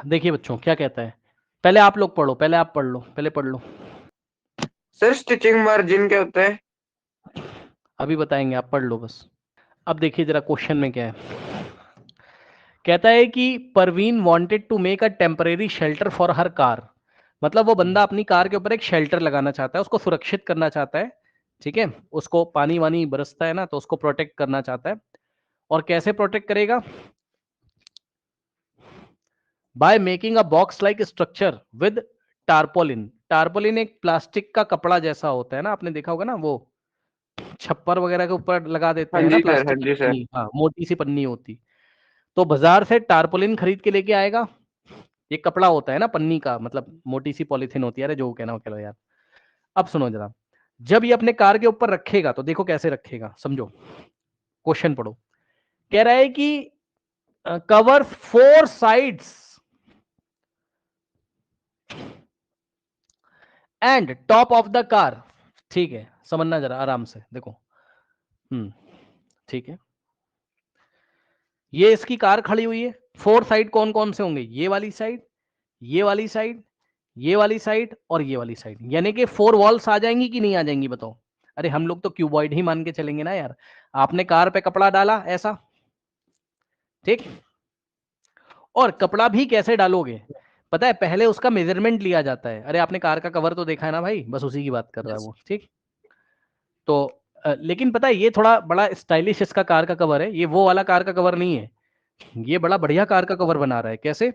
देखिए बच्चों क्या कहता है, पहले आप लोग पढ़ो, पहले आप पढ़ लो, पहले पढ़ लो। सर स्टिचिंग मार्जिन क्या होता है? अभी बताएंगे, आप पढ़ लो बस। अब देखिए जरा क्वेश्चन में क्या है। कहता है कि Parveen wanted to make a temporary shelter for her car. मतलब वो बंदा अपनी कार के ऊपर एक शेल्टर लगाना चाहता है, उसको सुरक्षित करना चाहता है। ठीक है, उसको पानी वानी बरसता है ना, तो उसको प्रोटेक्ट करना चाहता है। और कैसे प्रोटेक्ट करेगा? By making a box like structure with tarpaulin. Tarpaulin एक प्लास्टिक का कपड़ा जैसा होता है ना, आपने देखा होगा ना, वो छप्पर वगैरह के ऊपर लगा देते हाँ हैं ना, जी सर, हाँ प्लास्टिक की जी सर। पन्नी, हाँ मोटी सी पन्नी होती। तो बाजार से टारपोलिन खरीद के लेके आएगा। ये कपड़ा होता है ना पन्नी का, मतलब मोटी सी पॉलिथीन होती है, अरे जो कहना हो कह लो यार। अब सुनो जरा, जब ये अपने कार के ऊपर रखेगा तो देखो कैसे रखेगा, समझो। क्वेश्चन पढ़ो। कह रहा है कि cover 4 sides and top of the car. ठीक है, समझना जरा आराम से देखो। ठीक है, ये इसकी कार खड़ी हुई है। 4 साइड कौन कौन से होंगे? ये वाली साइड, ये वाली साइड, ये वाली साइड और ये वाली साइड, यानी कि 4 वॉल्स आ जाएंगी कि नहीं आ जाएंगी बताओ? अरे हम लोग तो क्यूबॉइड ही मान के चलेंगे ना यार। आपने कार पे कपड़ा डाला ऐसा, ठीक, और कपड़ा भी कैसे डालोगे पता है? पहले उसका मेजरमेंट लिया जाता है। अरे आपने कार का कवर तो देखा है ना भाई, बस उसी की बात कर रहा है वो, ठीक। तो लेकिन पता है ये थोड़ा बड़ा स्टाइलिश इसका कार का कवर है, ये वो वाला कार का कवर नहीं है। ये बड़ा बढ़िया कार का कवर बना रहा है। कैसे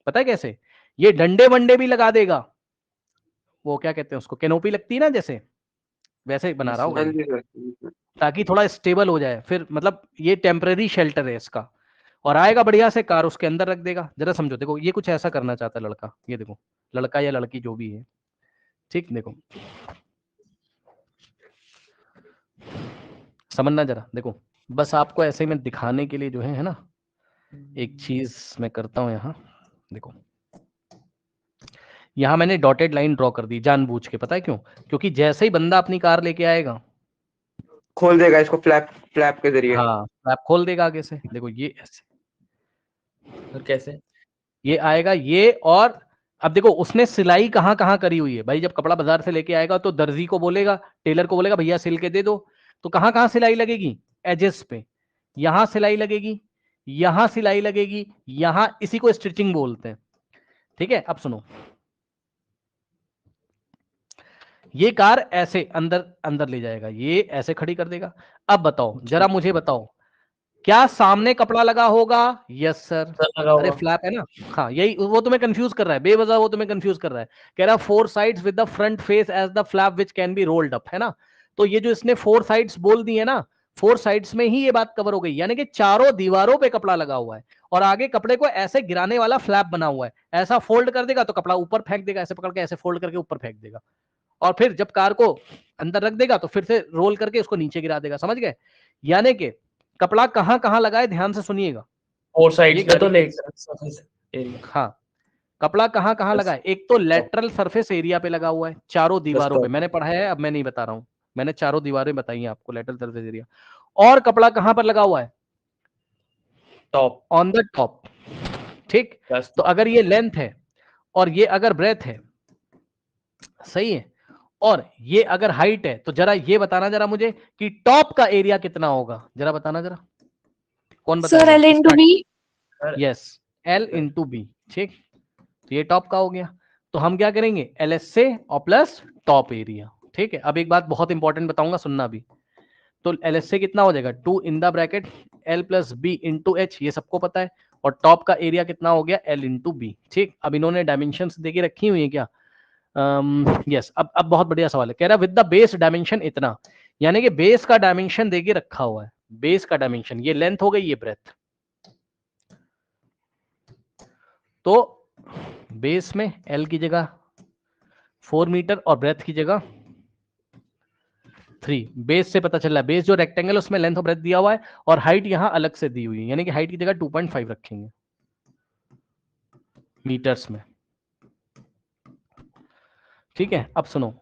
पता है? कैसे? ये डंडे वंडे भी लगा देगा, वो क्या कहते हैं उसको, कैनोपी लगती है ना जैसे, वैसे ही बना रहा होगा हाँ ये, जी सर, हाँ जी सर। ताकि थोड़ा स्टेबल हो जाए। फिर मतलब ये टेम्परेरी शेल्टर है इसका। और आएगा बढ़िया से, कार उसके अंदर रख देगा। जरा समझो, देखो ये कुछ ऐसा करना चाहता है लड़का, ये देखो, लड़का या लड़की जो भी है, ठीक। देखो समझना जरा, देखो बस आपको ऐसे ही मैं दिखाने के लिए जो है ना, एक चीज मैं करता हूं यहाँ। देखो यहाँ मैंने डॉटेड लाइन ड्रॉ कर दी जानबूझ के, पता है क्यों? क्योंकि जैसे ही बंदा अपनी कार लेके आएगा, खोल देगा इसको फ्लैप फ्लैप के जरिए। हाँ आप खोल देगा आगे से, देखो ये ऐसे, और कैसे? ये आएगा ये। और अब देखो उसने सिलाई कहाँ कहाँ करी हुई है भाई। जब कपड़ा बाजार से लेके आएगा तो दर्जी को बोलेगा, टेलर को बोलेगा भैया सिल के दे दो। तो कहाँ कहाँ सिलाई लगेगी? एजेस पे। यहां सिलाई लगेगी, यहां सिलाई लगेगी, यहां, इसी को स्टिचिंग बोलते हैं। ठीक है, अब सुनो, ये कार ऐसे अंदर अंदर ले जाएगा, ये ऐसे खड़ी कर देगा। अब बताओ जरा, मुझे बताओ, क्या सामने कपड़ा लगा होगा? Yes sir. लगा अरे हुआ। फ्लैप है ना। हाँ यही, वो तुम्हें कंफ्यूज कर रहा है बेवजह, वो तुम्हें कंफ्यूज कर रहा है। कह रहा 4 sides with the front face as the flap which can be rolled up, है ना। तो ये जो इसने 4 साइड्स बोल दी है ना, 4 साइड्स में ही ये बात कवर हो गई, यानी कि चारों दीवारों पे कपड़ा लगा हुआ है। और आगे कपड़े को ऐसे गिराने वाला फ्लैप बना हुआ है। ऐसा फोल्ड कर देगा तो कपड़ा ऊपर फेंक देगा, ऐसे पकड़ के ऐसे फोल्ड करके ऊपर फेंक देगा। और फिर जब कार को अंदर रख देगा तो फिर से रोल करके उसको नीचे गिरा देगा, समझ गए? यानी कि कपड़ा कहां कहां लगाए, ध्यान से सुनिएगा। 4 ये साइड्स में तो गाड़ी, लेकर सरफेस एरिया। हाँ, कपड़ा कहां कहां बस लगाए? एक तो लेटरल सरफेस एरिया पे लगा हुआ है, चारों बस दीवारों पे, टॉप। मैंने पढ़ा है, अब मैं नहीं बता रहा हूं। मैंने चारों दीवारें बताई हैं आपको, लेटरल सरफेस एरिया। और कपड़ा कहां पर लगा हुआ है? टॉप। ऑन द टॉप, ठीक। बस तो अगर ये लेंथ है और ये अगर ब्रेथ है, सही है, और ये अगर हाइट है, तो जरा ये बताना जरा मुझे कि टॉप का एरिया कितना होगा, जरा बताना जरा, कौन सर बताएगा? L into start. B। Yes, L into B, ठीक। तो ये टॉप का हो गया। तो हम क्या करेंगे? एल एस से और प्लस टॉप एरिया, ठीक है। अब एक बात बहुत इंपॉर्टेंट बताऊंगा, सुनना भी। तो एल एस से कितना हो जाएगा? 2 in the bracket L plus B into H, ये सबको पता है। और टॉप का एरिया कितना हो गया? एल इंटू बी, ठीक। अब इन्होंने डायमेंशंस देके रखी हुई है क्या? यस। अब बहुत बढ़िया सवाल है। कह रहा विद द बेस डायमेंशन इतना, यानी कि बेस का डायमेंशन देके रखा हुआ है। बेस का डायमेंशन, ये लेंथ हो गई, ये ब्रेथ। तो बेस में एल की जगह 4 मीटर और ब्रेथ की जगह 3। बेस से पता चल रहा है, बेस जो रेक्टेंगल उसमें लेंथ और ब्रेथ दिया हुआ है, और हाइट यहां अलग से दी हुई है, यानी कि हाइट की जगह 2.5 रखेंगे मीटर्स में, ठीक है। अब सुनो,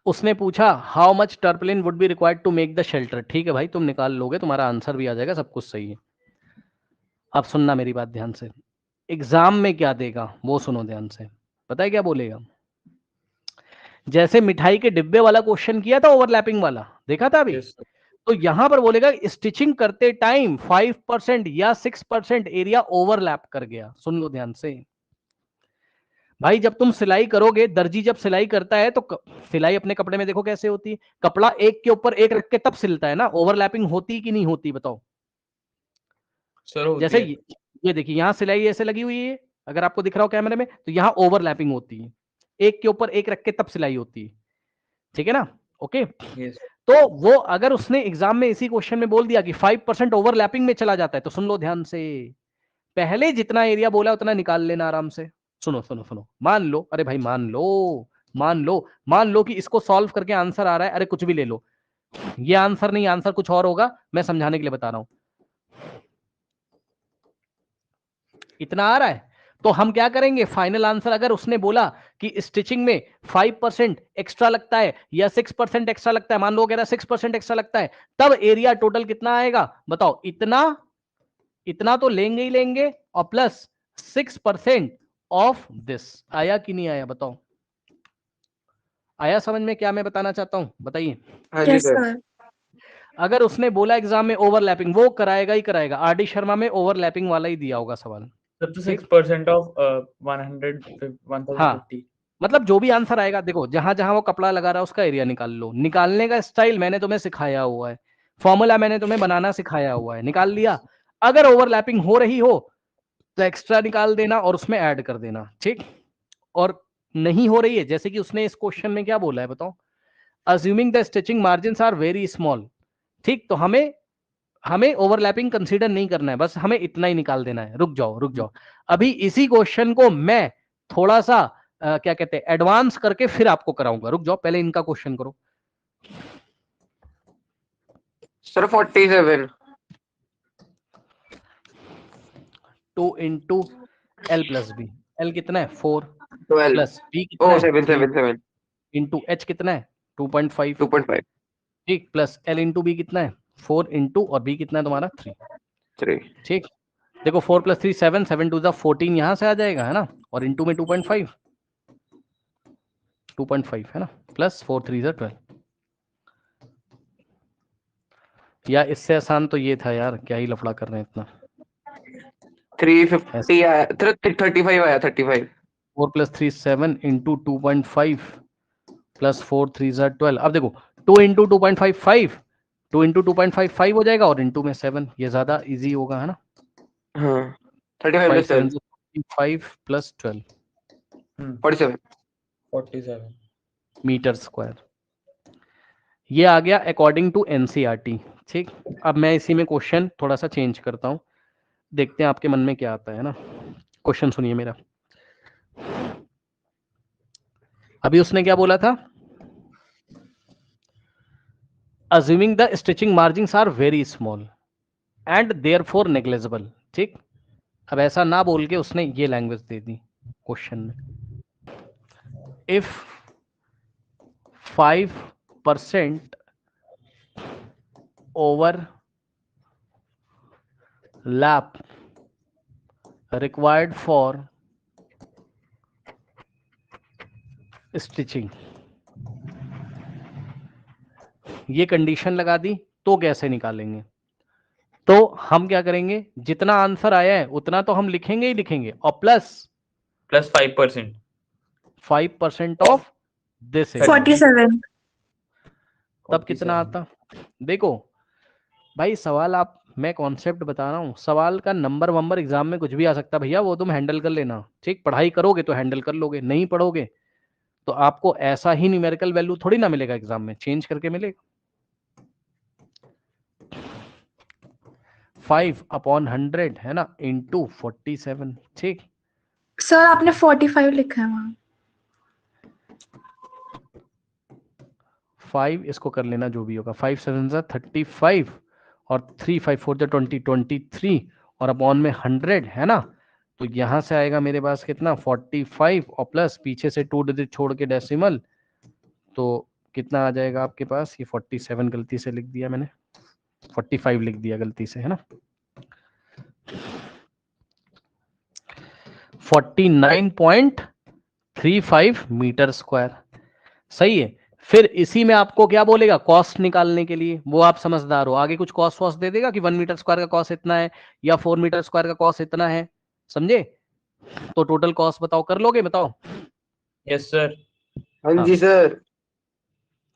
उसने पूछा how much tarpaulin would be required to make the shelter. ठीक है भाई, तुम निकाल लोगे, तुम्हारा आंसर भी आ जाएगा, सब कुछ सही है। अब सुनना मेरी बात ध्यान से, एग्जाम में क्या देगा वो सुनो ध्यान से। पता है क्या बोलेगा? जैसे मिठाई के डिब्बे वाला क्वेश्चन किया था ओवरलैपिंग वाला, देखा था अभी? Yes, sir. तो यहां पर बोलेगा स्टिचिंग करते टाइम 5% या 6% एरिया ओवरलैप कर गया। सुन लो ध्यान से भाई, जब तुम सिलाई करोगे, दर्जी जब सिलाई करता है तो सिलाई अपने कपड़े में देखो कैसे होती है, कपड़ा एक के ऊपर एक रख के तब सिलता है ना, ओवरलैपिंग होती कि नहीं होती बताओ? Sir, होती जैसे है। ये देखिए यहां सिलाई ऐसे लगी हुई है, अगर आपको दिख रहा हो कैमरे में, तो यहां ओवरलैपिंग होती है, एक के ऊपर एक रख के तब सिलाई होती है, ठीक है ना? Okay, Yes. तो वो अगर उसने एग्जाम में इसी क्वेश्चन में बोल दिया कि 5% ओवरलैपिंग में चला जाता है, तो सुन लो ध्यान से, पहले जितना एरिया बोला उतना निकाल लेना आराम से। सुनो सुनो सुनो, मान लो, अरे भाई मान लो, मान लो कि इसको सॉल्व करके आंसर आ रहा है, अरे कुछ भी ले लो, ये आंसर नहीं, आंसर कुछ और होगा, मैं समझाने के लिए बता रहा हूं। इतना आ रहा है, तो हम क्या करेंगे, फाइनल आंसर अगर उसने बोला कि स्टिचिंग में 5% एक्स्ट्रा लगता है या 6% एक्स्ट्रा लगता है, मान लो कह रहा 6% एक्स्ट्रा लगता है, तब एरिया टोटल कितना आएगा बताओ? इतना तो लेंगे ही लेंगे, और प्लस 6% ऑफ दिस। आया कि नहीं आया बताओ? आया समझ में क्या मैं बताना चाहता हूं? बताइए। हाँ जी यस सर। सर। अगर उसने बोला एग्जाम में ओवरलैपिंग, वो कराएगा ही कराएगा। आरडी शर्मा में ओवरलैपिंग वाला ही दिया होगा सवाल। Sir, तो ठीक? 6% of 100 हाँ, 1050. मतलब जो भी आंसर आएगा, देखो जहां जहां वो कपड़ा लगा रहा है उसका एरिया निकाल लो, निकालने का स्टाइल मैंने तुम्हें सिखाया हुआ है, फॉर्मूला मैंने तुम्हें बनाना सिखाया हुआ है, निकाल लिया। अगर ओवरलैपिंग हो रही हो तो एक्स्ट्रा निकाल देना और उसमें ऐड कर देना, ठीक? और नहीं हो रही है, जैसे कि उसने इस क्वेश्चन में क्या बोला है बताओ, assuming the stitching margin are very small, ठीक? तो हमें ओवरलैपिंग कंसीडर नहीं करना है, बस हमें इतना ही निकाल देना है। रुक जाओ, अभी इसी क्वेश्चन को मैं थोड़ा सा क्या कहते हैं, एडवांस करके फिर आपको कराऊंगा। रुक जाओ, पहले इनका क्वेश्चन करो। Sir 47। 2 into L plus B, L कितना है 4, 12। प्लस बी कितना ओ है 7 3, 7 7 इंटू एच कितना है 2.5, 2.5 ठीक? प्लस एल इंटू बी कितना है 4 इंटू, और बी कितना है तुम्हारा 3, 3। ठीक? देखो 4 प्लस 3 7, 7 टू द 14 यहां से आ जाएगा है ना, और इंटू में 2.5 है ना, प्लस 4 3 12। या इससे आसान तो ये था यार, क्या ही लफड़ा कर रहे हैं इतना। 350 आया, 35 आया, 35। 4 प्लस 3 7 इंटू 2.5 प्लस 4 3 12। अब देखो 2 इंटू 2.5 5, 2 इंटू 2.5 5 हो जाएगा, और इंटू में 7, ये ज्यादा इजी होगा है ना। हाँ 35 5 प्लस 7 12 5 प्लस 12 47। 47. Metre square. ये आ गया अकॉर्डिंग टू एनसीईआरटी, ठीक? अब मैं इसी में क्वेश्चन थोड़ा सा चेंज करता हूं, देखते हैं आपके मन में क्या आता है ना। क्वेश्चन सुनिए मेरा। अभी उसने क्या बोला था, assuming the stitching margins are very small and therefore negligible, ठीक? अब ऐसा ना बोल के उसने ये लैंग्वेज दे दी क्वेश्चन में, if 5% overlap required for stitching, ये कंडीशन लगा दी, तो कैसे निकालेंगे? तो हम क्या करेंगे, जितना आंसर आया है उतना तो हम लिखेंगे ही लिखेंगे, और प्लस Plus 5%. 5% of this, 47। तब कितना आता? देखो भाई सवाल, आप, मैं कॉन्सेप्ट बता रहा हूँ, सवाल का नंबर वंबर एग्जाम में कुछ भी आ सकता है भैया, वो तुम हैंडल कर लेना, ठीक? पढ़ाई करोगे तो हैंडल कर लोगे, नहीं पढ़ोगे तो आपको ऐसा ही न्यूमेरिकल वैल्यू थोड़ी ना मिलेगा एग्जाम में, चेंज करके मिलेगा। 5/100 है ना, इंटू 47, ठीक? सर आपने 45 लिखा है वहाँ। 5 इसको कर लेना जो भी होगा, 5 7 35 और 3 5 4 20 23, और अपॉन में 100 है ना, तो यहां से आएगा मेरे पास कितना 45, और प्लस पीछे से 2 डिजिट छोड़ के डेसिमल, तो कितना आ जाएगा आपके पास, ये 47 गलती से लिख दिया मैंने, 45 लिख दिया गलती से है ना। 49.35 मीटर स्क्वायर। सही है। फिर इसी में आपको क्या बोलेगा, कॉस्ट निकालने के लिए, वो आप समझदार हो, आगे कुछ कॉस्ट वॉस्ट दे देगा कि 1 मीटर स्क्वायर का कॉस्ट इतना है या 4 मीटर स्क्वायर का कॉस्ट इतना है, समझे? तो टोटल कॉस्ट बताओ, कर लोगे, बताओ। Yes, sir. हाँ हाँ। जी सर।